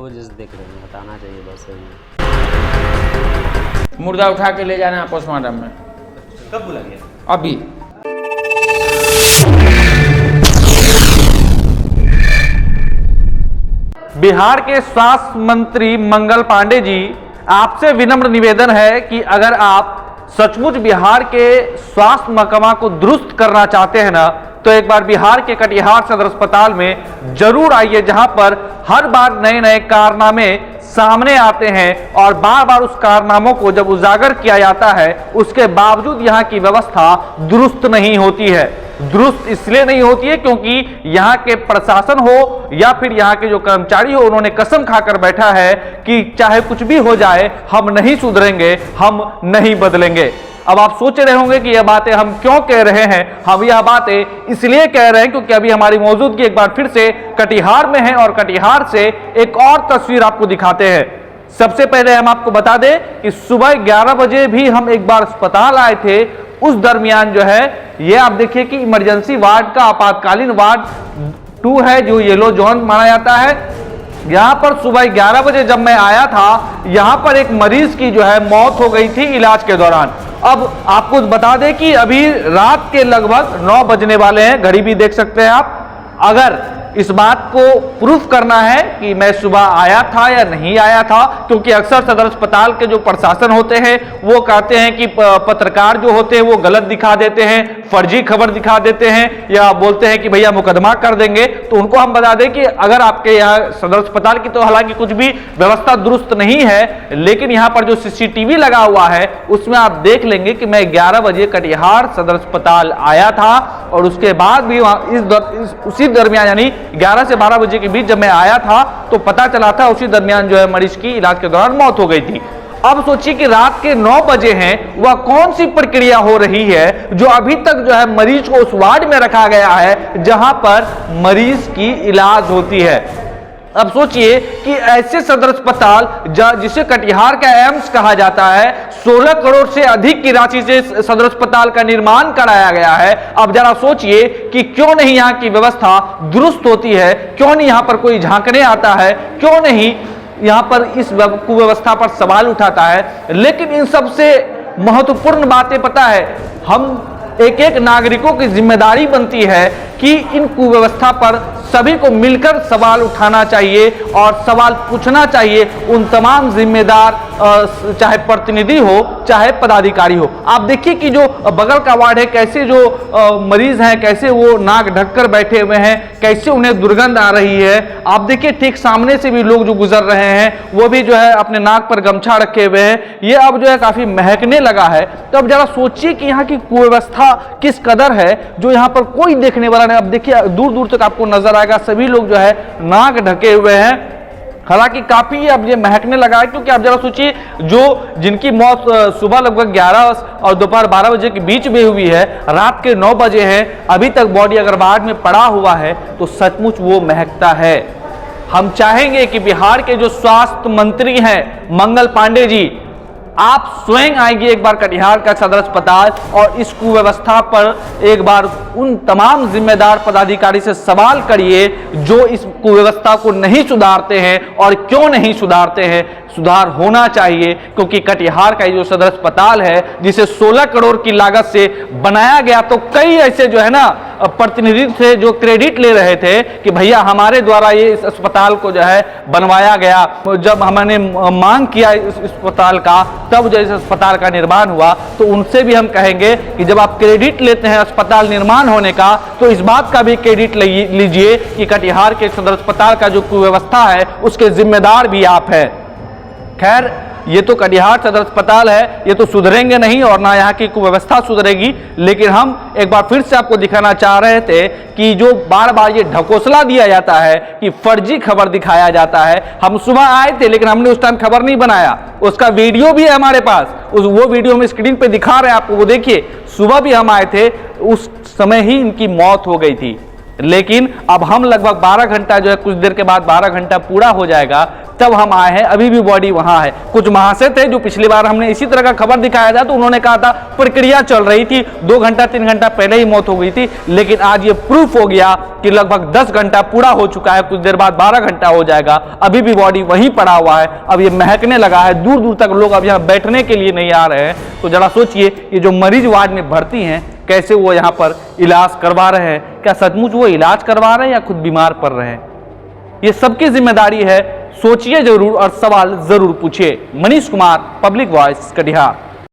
वजह से देख रहे हैं, हटाना चाहिए बस यही। मुर्दा उठा के ले जाना है पोस्टमार्टम में। कब बुला गया? अभी। बिहार के स्वास्थ्य मंत्री मंगल पांडे जी, आपसे विनम्र निवेदन है कि अगर आप सचमुच बिहार के स्वास्थ्य महकमा को दुरुस्त करना चाहते हैं ना, तो एक बार बिहार के कटिहार सदर अस्पताल में जरूर आइए, जहां पर हर बार नए नए कारनामे सामने आते हैं और बार बार उस कारनामों को जब उजागर किया जाता है, उसके बावजूद यहाँ की व्यवस्था दुरुस्त नहीं होती है। दुरुस्त इसलिए नहीं होती है क्योंकि यहाँ के प्रशासन हो या फिर यहाँ के जो कर्मचारी हो, उन्होंने कसम खाकर बैठा है कि चाहे कुछ भी हो जाए हम नहीं सुधरेंगे, हम नहीं बदलेंगे। अब आप सोच रहे होंगे कि यह बातें हम क्यों कह रहे हैं। हम यह बातें इसलिए कह रहे हैं क्योंकि अभी हमारी मौजूदगी एक बार फिर से कटिहार में है और कटिहार से एक और तस्वीर आपको दिखाते हैं। सबसे पहले हम आपको बता दें कि सुबह 11 बजे भी हम एक बार अस्पताल आए थे। उस दरमियान जो है ये आप देखिए कि इमरजेंसी वार्ड का आपातकालीन वार्ड 2 है, जो येलो जोन माना जाता है। यहाँ पर सुबह 11 बजे जब मैं आया था, यहाँ पर एक मरीज की जो है मौत हो गई थी इलाज के दौरान। अब आपको बता दें कि अभी रात के लगभग 9 बजने वाले हैं, घड़ी भी देख सकते हैं आप। अगर इस बात को प्रूफ करना है कि मैं सुबह आया था या नहीं आया था, क्योंकि अक्सर सदर अस्पताल के जो प्रशासन होते हैं वो कहते हैं कि पत्रकार जो होते हैं वो गलत दिखा देते हैं, फर्जी खबर दिखा देते हैं या बोलते हैं कि भैया मुकदमा कर देंगे। तो उनको हम बता दें कि अगर आपके यहाँ सदर अस्पताल की तो हालांकि कुछ भी व्यवस्था दुरुस्त नहीं है, लेकिन यहाँ पर जो CCTV लगा हुआ है उसमें आप देख लेंगे कि मैं 11 बजे कटिहार सदर अस्पताल आया था और उसके बाद भी उसी दरमियान यानी 11 से 12 बजे के बीच जब मैं आया था तो पता चला था उसी दरमियान जो है मरीज की इलाज के दौरान मौत हो गई थी। अब सोचिए कि रात के 9 बजे हैं, वह कौन सी प्रक्रिया हो रही है जो अभी तक जो है मरीज को उस वार्ड में रखा गया है जहां पर मरीज की इलाज होती है। अब सोचिए कि ऐसे सदर अस्पताल जिसे कटिहार का एम्स कहा जाता है, 16 करोड़ से अधिक की राशि से सदर अस्पताल का निर्माण कराया गया है। अब जरा सोचिए कि क्यों नहीं यहाँ की व्यवस्था दुरुस्त होती है, क्यों नहीं यहाँ पर कोई झांकने आता है, क्यों नहीं यहाँ पर इस कुव्यवस्था पर सवाल उठाता है। लेकिन इन सबसे महत्वपूर्ण बातें पता है, हम एक नागरिकों की जिम्मेदारी बनती है कि इन कुव्यवस्था पर सभी को मिलकर सवाल उठाना चाहिए और सवाल पूछना चाहिए उन तमाम जिम्मेदार, चाहे प्रतिनिधि हो चाहे पदाधिकारी हो। आप देखिए कि जो बगल का वार्ड है, कैसे जो मरीज हैं कैसे वो नाक ढककर बैठे हुए हैं, कैसे उन्हें दुर्गंध आ रही है। आप देखिए ठीक सामने से भी लोग जो गुजर रहे हैं वो भी जो है अपने नाक पर गमछा रखे हुए हैं, ये अब जो है काफी महकने लगा है। तो अब जरा सोचिए कि यहाँ की कुव्यवस्था किस कदर है जो यहाँ पर कोई देखने वाला नहीं। अब देखिए दूर दूर तक आपको नजर आएगा, सभी लोग जो है नाक ढके हुए हैं। हालांकि काफी अब ये महकने लगा है, क्योंकि आप जरा सोचिए जो जिनकी मौत सुबह लगभग 11 और दोपहर 12 बजे के बीच में हुई है, रात के 9 बजे है, अभी तक बॉडी अगर वार्ड में पड़ा हुआ है तो सचमुच वो महकता है। हम चाहेंगे कि बिहार के जो स्वास्थ्य मंत्री हैं मंगल पांडे जी, आप स्वयं आएंगे एक बार कटिहार का सदर अस्पताल और इस कुव्यवस्था पर एक बार उन तमाम जिम्मेदार पदाधिकारी से सवाल करिए जो इस कुव्यवस्था को नहीं सुधारते हैं और क्यों नहीं सुधारते हैं। सुधार होना चाहिए, क्योंकि कटिहार का जो सदर अस्पताल है जिसे 16 करोड़ की लागत से बनाया गया, तो कई ऐसे जो है ना प्रतिनिधि थे जो क्रेडिट ले रहे थे कि भैया हमारे द्वारा ये इस अस्पताल को जो है बनवाया गया। जब हमने मांग किया इस अस्पताल का, तब जो इस अस्पताल का निर्माण हुआ, तो उनसे भी हम कहेंगे कि जब आप क्रेडिट लेते हैं अस्पताल निर्माण होने का, तो इस बात का भी क्रेडिट लीजिए कि कटिहार के सदर अस्पताल का जो कुव्यवस्था है उसके जिम्मेदार भी आप हैं। खैर, ये तो कटिहार सदर अस्पताल है, ये तो सुधरेंगे नहीं और ना यहाँ की कुव्यवस्था सुधरेगी। लेकिन हम एक बार फिर से आपको दिखाना चाह रहे थे कि जो बार बार ये ढकोसला दिया जाता है कि फर्जी खबर दिखाया जाता है। हम सुबह आए थे लेकिन हमने उस टाइम खबर नहीं बनाया, उसका वीडियो भी है हमारे पास, वो वीडियो हम स्क्रीन पे दिखा रहे हैं आपको, वो देखिए। सुबह भी हम आए थे, उस समय ही इनकी मौत हो गई थी। लेकिन अब हम लगभग 12 घंटा जो है, कुछ देर के बाद 12 घंटा पूरा हो जाएगा, तब हम आए हैं, अभी भी बॉडी वहां है। कुछ महाशय थे जो पिछली बार हमने इसी तरह का खबर दिखाया था तो उन्होंने कहा था प्रक्रिया चल रही थी, 2 घंटा 3 घंटा पहले ही मौत हो गई थी, लेकिन आज ये प्रूफ हो गया कि लगभग 10 घंटा पूरा हो चुका है, कुछ देर बाद 12 घंटा हो जाएगा, अभी भी बॉडी वहीं पड़ा हुआ है। अब ये महकने लगा है, दूर दूर तक लोग अब यहाँ बैठने के लिए नहीं आ रहे हैं। तो जरा सोचिए, ये जो मरीज वार्ड में भर्ती हैं कैसे वो यहाँ पर इलाज करवा रहे हैं, क्या सचमुच वो इलाज करवा रहे हैं या खुद बीमार पड़ रहे हैं? ये सबकी जिम्मेदारी है, सोचिए जरूर और सवाल जरूर पूछिए। Manish Kumar, public voice, Katihar.